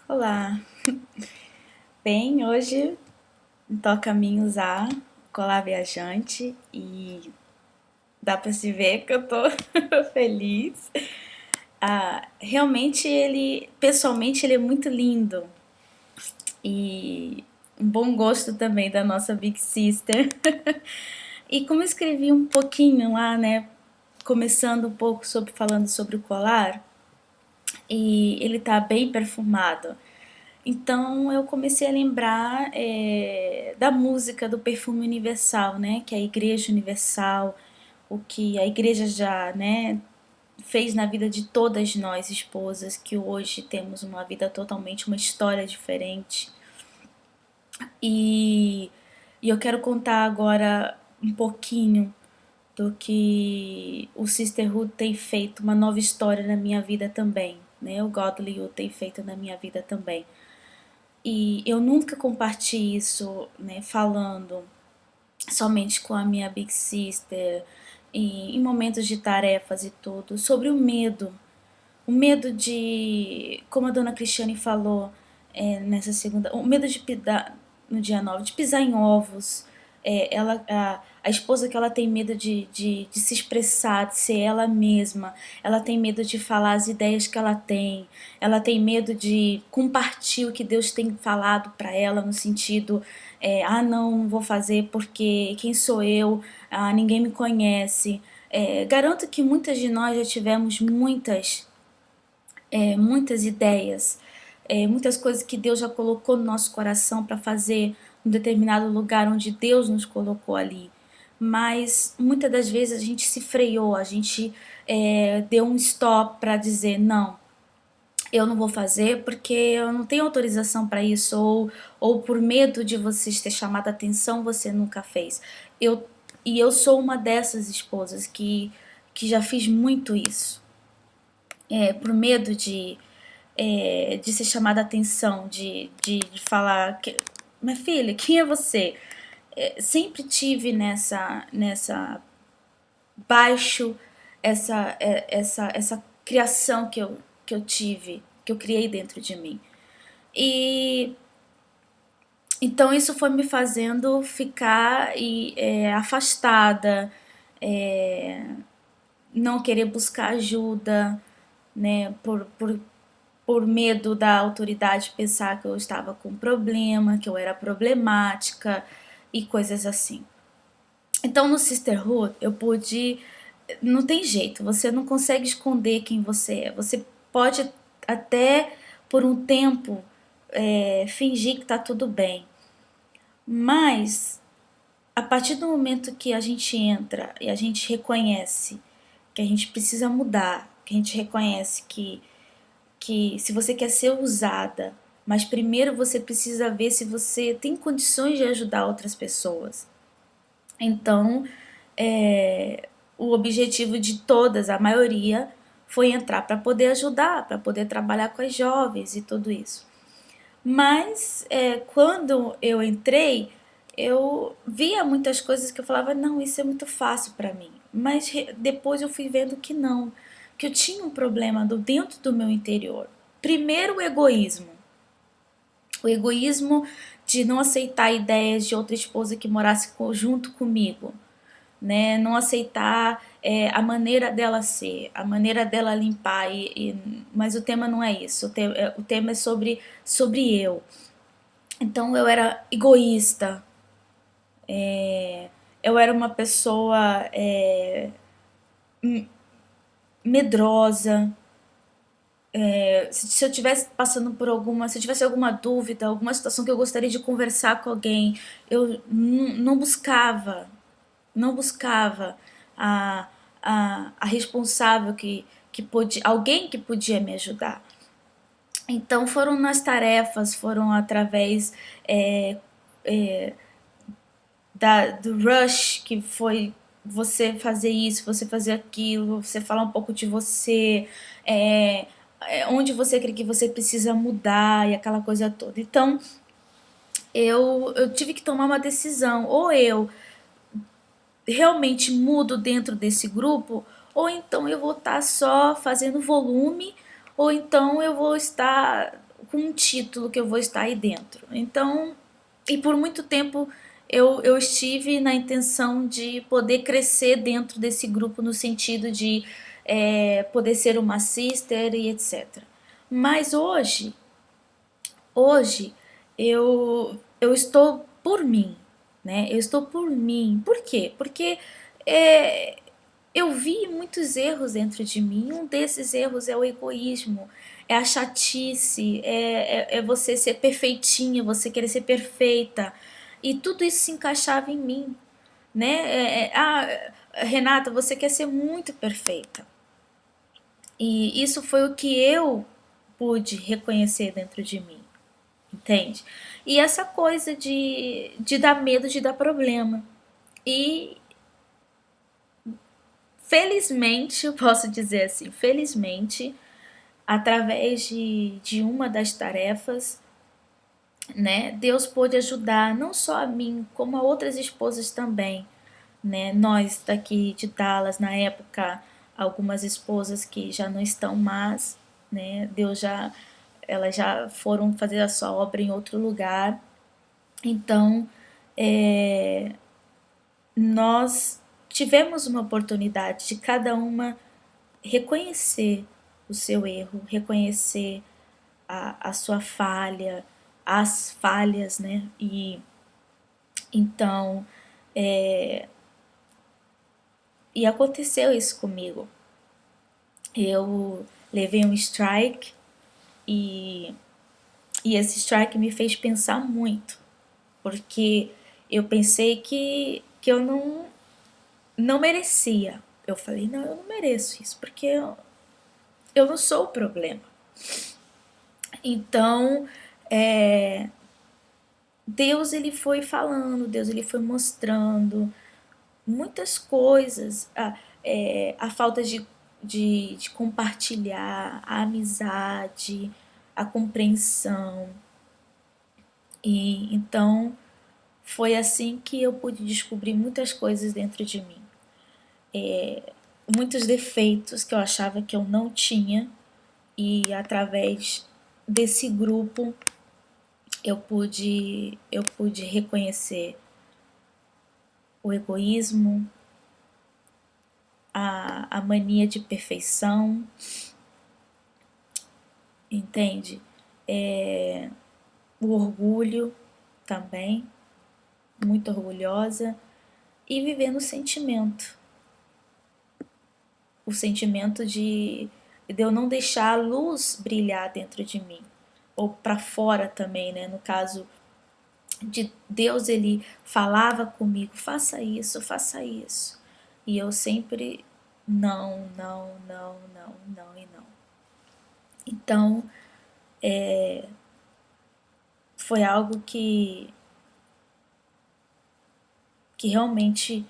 Olá! Bem, hoje toca a mim usar colar viajante e dá pra se ver que eu tô feliz. Realmente pessoalmente ele é muito lindo e um bom gosto também da nossa Big Sister. E como eu escrevi um pouquinho lá, né, começando um pouco falando sobre o colar, e ele tá bem perfumado. Então eu comecei a lembrar da música do Perfume Universal, né? Que é a Igreja Universal, o que a Igreja já, né, fez na vida de todas nós esposas, que hoje temos uma vida totalmente, uma história diferente. E, e eu quero contar agora um pouquinho do que o Sisterhood tem feito, uma nova história na minha vida também, né? O Godlywood tem feito na minha vida também. E eu nunca compartilho isso, né, falando somente com a minha Big Sister, em momentos de tarefas e tudo, sobre o medo. O medo de, como a dona Cristiane falou nessa segunda, o medo de pisar, no dia 9 de pisar em ovos. A esposa que ela tem medo de se expressar, de ser ela mesma, ela tem medo de falar as ideias que ela tem medo de compartilhar o que Deus tem falado para ela no sentido, não vou fazer porque quem sou eu, ninguém me conhece. Garanto que muitas de nós já tivemos muitas ideias, muitas coisas que Deus já colocou no nosso coração para fazer em um determinado lugar onde Deus nos colocou ali. Mas muitas das vezes a gente se freou, a gente deu um stop para dizer não, eu não vou fazer porque eu não tenho autorização para isso, ou por medo de vocês ter chamado a atenção, você nunca fez. Eu, e eu sou uma dessas esposas que já fiz muito isso. Por medo de ser chamada a atenção, de falar, minha filha, quem é você? Sempre tive nessa baixo essa criação que eu tive, que eu criei dentro de mim. E então isso foi me fazendo ficar afastada, é, não querer buscar ajuda, né, por medo da autoridade pensar que eu estava com problema, que eu era problemática e coisas assim. Então no Sisterhood eu pude. Não tem jeito, você não consegue esconder quem você é. Você pode até por um tempo fingir que tá tudo bem, mas a partir do momento que a gente entra e a gente reconhece que a gente precisa mudar, que a gente reconhece que se você quer ser usada, mas primeiro você precisa ver se você tem condições de ajudar outras pessoas. Então, o objetivo de todas, a maioria, foi entrar para poder ajudar, para poder trabalhar com as jovens e tudo isso. Mas quando eu entrei, eu via muitas coisas que eu falava, não, isso é muito fácil para mim. Mas depois eu fui vendo que não, que eu tinha um problema dentro do meu interior. Primeiro, o egoísmo. O egoísmo de não aceitar ideias de outra esposa que morasse junto comigo, né? Não aceitar a maneira dela ser, a maneira dela limpar. Mas o tema não é isso. O tema é sobre eu. Então eu era egoísta. Eu era uma pessoa medrosa. Se eu tivesse passando por se eu tivesse alguma dúvida, alguma situação que eu gostaria de conversar com alguém, eu não buscava a, a responsável que podia, alguém que podia me ajudar. Então foram nas tarefas, foram através do rush, que foi você fazer isso, você fazer aquilo, você falar um pouco de você, onde você crê que você precisa mudar e aquela coisa toda. Então eu tive que tomar uma decisão, ou eu realmente mudo dentro desse grupo, ou então eu vou estar só fazendo volume, ou então eu vou estar com um título que eu vou estar aí dentro. Então, e por muito tempo eu estive na intenção de poder crescer dentro desse grupo no sentido de poder ser uma sister e etc. Mas hoje eu estou por mim, né? Eu estou por mim. Por quê? Porque é, eu vi muitos erros dentro de mim. Um desses erros é o egoísmo, é a chatice, é você ser perfeitinha, você querer ser perfeita. E tudo isso se encaixava em mim, né? Renata, você quer ser muito perfeita. E isso foi o que eu pude reconhecer dentro de mim, entende? E essa coisa de dar medo de dar problema. E felizmente, eu posso dizer assim, felizmente, através de uma das tarefas, né, Deus pôde ajudar não só a mim, como a outras esposas também, né? Nós daqui de Dallas, na época, algumas esposas que já não estão mais, né? Elas já foram fazer a sua obra em outro lugar. Então, nós tivemos uma oportunidade de cada uma reconhecer o seu erro, reconhecer a sua falha, as falhas, né? E então, e aconteceu isso comigo. Eu levei um strike e, e esse strike me fez pensar muito, porque eu pensei que eu não merecia. Eu falei, não, eu não mereço isso, porque eu não sou o problema. Então, Deus ele foi falando, Deus ele foi mostrando muitas coisas, a falta de compartilhar, a amizade, a compreensão. E então foi assim que eu pude descobrir muitas coisas dentro de mim. Muitos defeitos que eu achava que eu não tinha, e através desse grupo eu pude reconhecer o egoísmo, a mania de perfeição, entende? O orgulho também, muito orgulhosa, e vivendo o sentimento de eu não deixar a luz brilhar dentro de mim, ou para fora também, né? No caso de Deus, ele falava comigo, faça isso, e eu sempre não, não, não, não, não e não. Então, foi algo que realmente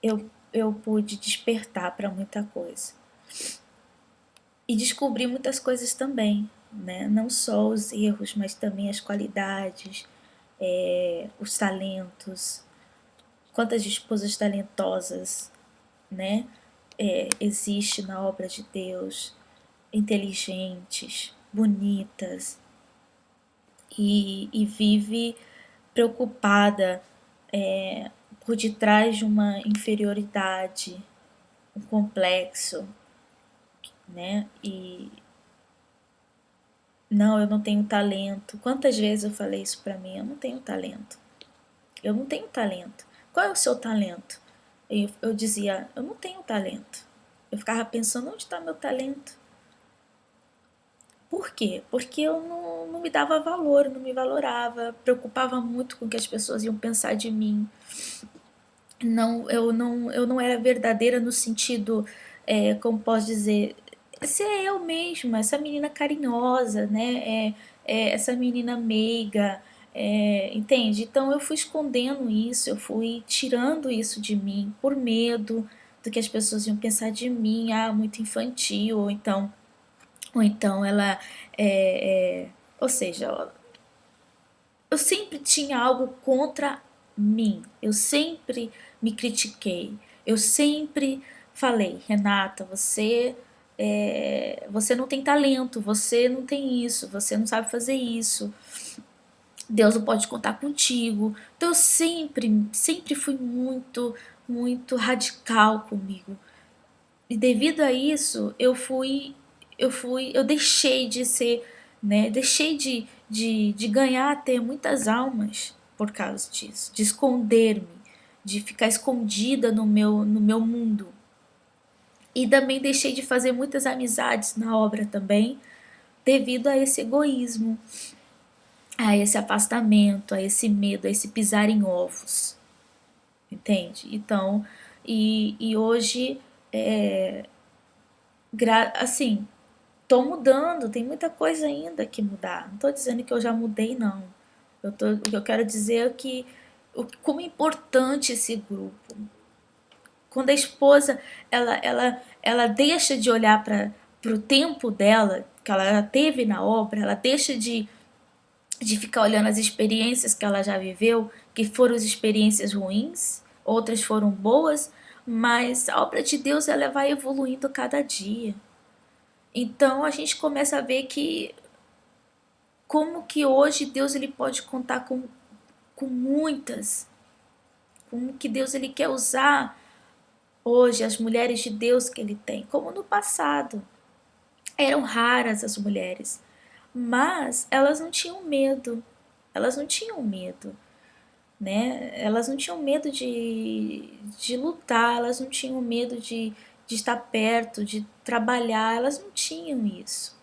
eu pude despertar para muita coisa. E descobri muitas coisas também, né? Não só os erros, mas também as qualidades, os talentos. Quantas esposas talentosas, né? Existe na obra de Deus, inteligentes, bonitas, e vive preocupada por detrás de uma inferioridade, um complexo, né? E não, eu não tenho talento. Quantas vezes eu falei isso pra mim? Eu não tenho talento. Eu não tenho talento. Qual é o seu talento? Eu dizia, eu não tenho talento. Eu ficava pensando, onde está meu talento? Por quê? Porque eu não me dava valor, não me valorava, preocupava muito com o que as pessoas iam pensar de mim. Eu não era verdadeira no sentido, como posso dizer, ser eu mesma, essa menina carinhosa, né? Essa menina meiga, entende? Então eu fui escondendo isso, eu fui tirando isso de mim por medo do que as pessoas iam pensar de mim, muito infantil, ou então ela, é, é, ou seja, eu sempre tinha algo contra mim, eu sempre me critiquei, eu sempre falei, Renata, você você não tem talento, você não tem isso, você não sabe fazer isso, Deus não pode contar contigo. Então eu sempre fui muito radical comigo. E devido a isso, eu deixei de ser, né? Deixei de ganhar, ter muitas almas por causa disso, de esconder-me, de ficar escondida no meu mundo. E também deixei de fazer muitas amizades na obra também, devido a esse egoísmo, a esse afastamento, a esse medo, a esse pisar em ovos, entende? Então, e hoje, assim, tô mudando, tem muita coisa ainda que mudar. Não tô dizendo que eu já mudei, não. O que eu quero dizer é que como é importante esse grupo. Quando a esposa ela deixa de olhar para o tempo dela, que ela teve na obra, ela deixa de ficar olhando as experiências que ela já viveu, que foram as experiências ruins, outras foram boas, mas a obra de Deus ela vai evoluindo cada dia. Então a gente começa a ver que como que hoje Deus ele pode contar com muitas, como que Deus ele quer usar hoje as mulheres de Deus que ele tem, como no passado. Eram raras as mulheres, mas elas não tinham medo. Elas não tinham medo, né? Elas não tinham medo de lutar, elas não tinham medo de estar perto, de trabalhar, elas não tinham isso.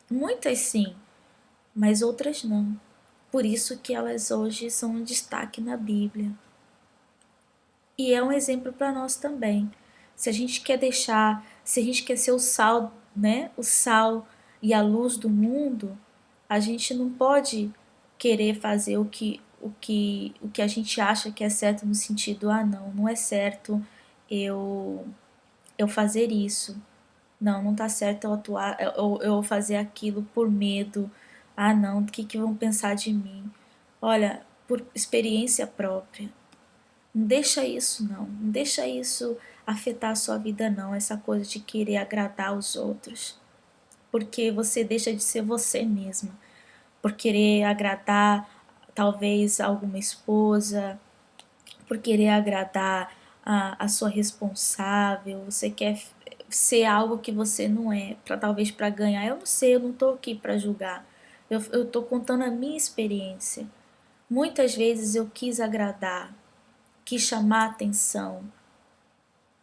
Muitas sim, mas outras não. Por isso que elas hoje são um destaque na Bíblia. E é um exemplo para nós também. Se a gente quer deixar, se a gente quer ser o sal, né? O sal e a luz do mundo, a gente não pode querer fazer o que a gente acha que é certo no sentido, não é certo eu eu fazer isso. Não tá certo eu atuar, eu fazer aquilo por medo. Não, o que vão pensar de mim? Olha, por experiência própria, não deixa isso não deixa isso afetar a sua vida não, essa coisa de querer agradar os outros, porque você deixa de ser você mesma, por querer agradar talvez alguma esposa, por querer agradar a sua responsável, você quer ser algo que você não é, talvez para ganhar, eu não sei, eu não tô aqui para julgar, eu tô contando a minha experiência. Muitas vezes eu quis agradar, quis chamar atenção.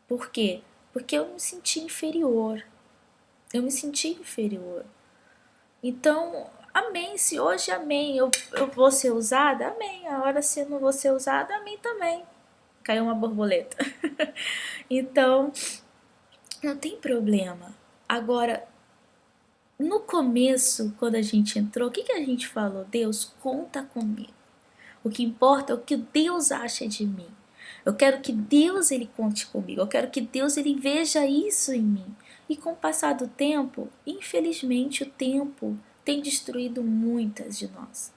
Por quê? Porque eu me senti inferior. Eu me senti inferior. Então, amém. Se hoje, amém, eu vou ser usada, amém. A hora se eu não vou ser usada, amém também. Caiu uma borboleta. Então, não tem problema. Agora, no começo, quando a gente entrou, o que a gente falou? Deus, conta comigo. O que importa é o que Deus acha de mim. Eu quero que Deus ele conte comigo. Eu quero que Deus ele veja isso em mim. E com o passar do tempo, infelizmente o tempo tem destruído muitas de nós.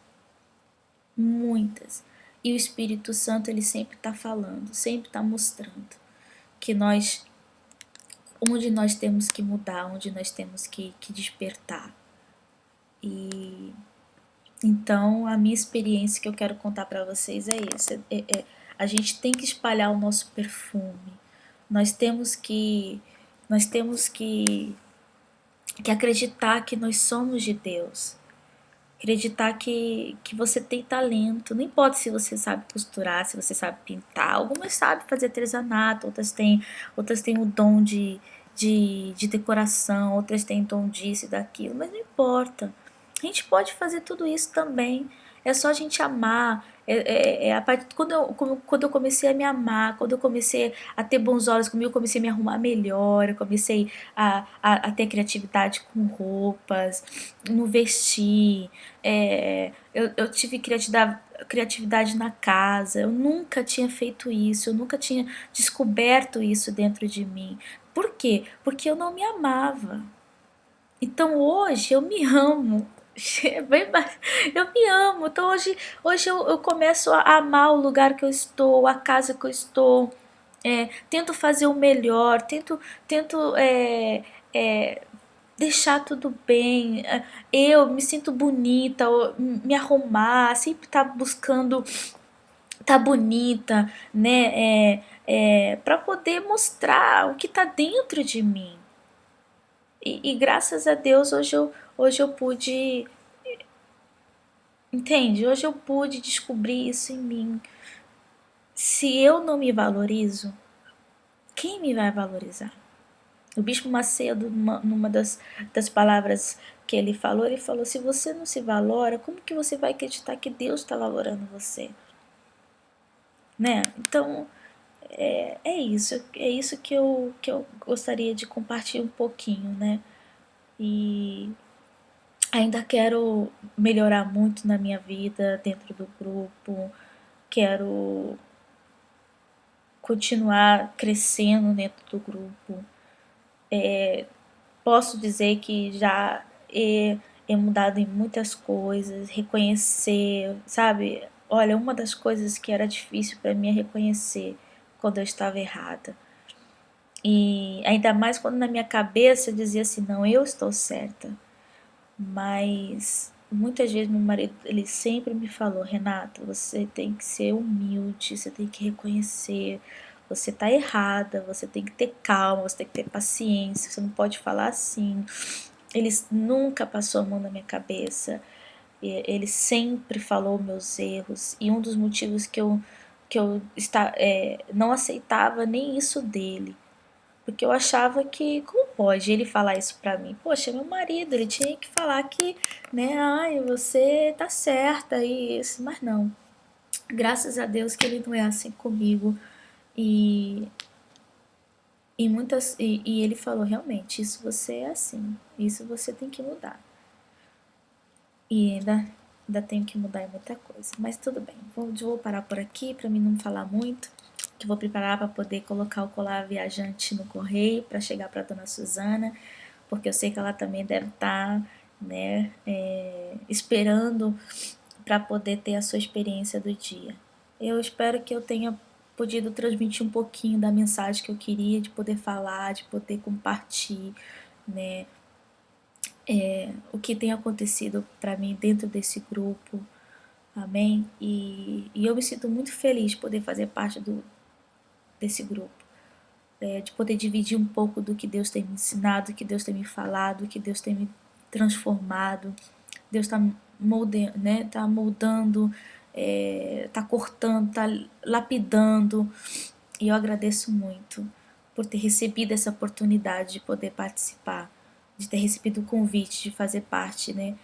Muitas. E o Espírito Santo ele sempre está falando, sempre está mostrando que onde nós temos que mudar, onde nós temos que despertar. E então a minha experiência que eu quero contar para vocês é essa. A gente tem que espalhar o nosso perfume. Nós temos que nós temos que acreditar que nós somos de Deus. Acreditar que você tem talento. Não importa se você sabe costurar, se você sabe pintar. Algumas sabem fazer artesanato, outras têm o dom de decoração, outras têm o dom disso e daquilo, mas não importa. A gente pode fazer tudo isso também. É só a gente amar. Quando eu comecei a me amar, quando eu comecei a ter bons olhos comigo, eu comecei a me arrumar melhor, eu comecei a ter criatividade com roupas, no vestir. Eu tive criatividade na casa, eu nunca tinha feito isso, eu nunca tinha descoberto isso dentro de mim. Por quê? Porque eu não me amava. Então hoje eu me amo. Eu me amo. Então hoje eu começo a amar o lugar que eu estou, a casa que eu estou. Tento fazer o melhor, tento deixar tudo bem, eu me sinto bonita, me arrumar, sempre tá buscando tá bonita, né? Para poder mostrar o que tá dentro de mim. E graças a Deus hoje eu pude, entende? Hoje eu pude descobrir isso em mim. Se eu não me valorizo, quem me vai valorizar? O Bispo Macedo, numa das palavras que ele falou: se você não se valora, como que você vai acreditar que Deus está valorando você? Né? Então, é isso que eu gostaria de compartilhar um pouquinho, né? E ainda quero melhorar muito na minha vida dentro do grupo, quero continuar crescendo dentro do grupo. Posso dizer que já he mudado em muitas coisas, reconhecer, sabe? Olha, uma das coisas que era difícil para mim é reconhecer quando eu estava errada. E ainda mais quando na minha cabeça eu dizia assim, não, eu estou certa. Mas muitas vezes meu marido, ele sempre me falou, Renata, você tem que ser humilde, você tem que reconhecer, você tá errada, você tem que ter calma, você tem que ter paciência, você não pode falar assim. Ele nunca passou a mão na minha cabeça, ele sempre falou meus erros, e um dos motivos que eu não aceitava nem isso dele, porque eu achava que, como pode ele falar isso pra mim? Poxa, meu marido, ele tinha que falar que, né, ai, você tá certa e isso, mas não. Graças a Deus que ele não é assim comigo. E, e ele falou, realmente, isso você é assim, isso você tem que mudar. E ainda tenho que mudar em muita coisa, mas tudo bem. Vou parar por aqui para mim não falar muito, que vou preparar para poder colocar o colar viajante no correio para chegar para dona Suzana, porque eu sei que ela também deve estar, né, esperando para poder ter a sua experiência do dia. Eu espero que eu tenha podido transmitir um pouquinho da mensagem que eu queria, de poder falar, de poder compartilhar, né, o que tem acontecido para mim dentro desse grupo, amém? E eu me sinto muito feliz de poder fazer parte desse grupo, de poder dividir um pouco do que Deus tem me ensinado, do que Deus tem me falado, do que Deus tem me transformado. Deus está né, tá moldando, tá cortando, tá lapidando. E eu agradeço muito por ter recebido essa oportunidade de poder participar, de ter recebido o convite de fazer parte, né,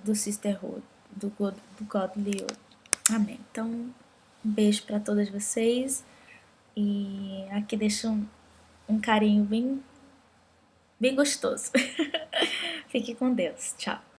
do Sisterhood, do Godlywood. Amém. Então, um beijo para todas vocês e aqui deixo um carinho bem gostoso. Fique com Deus. Tchau.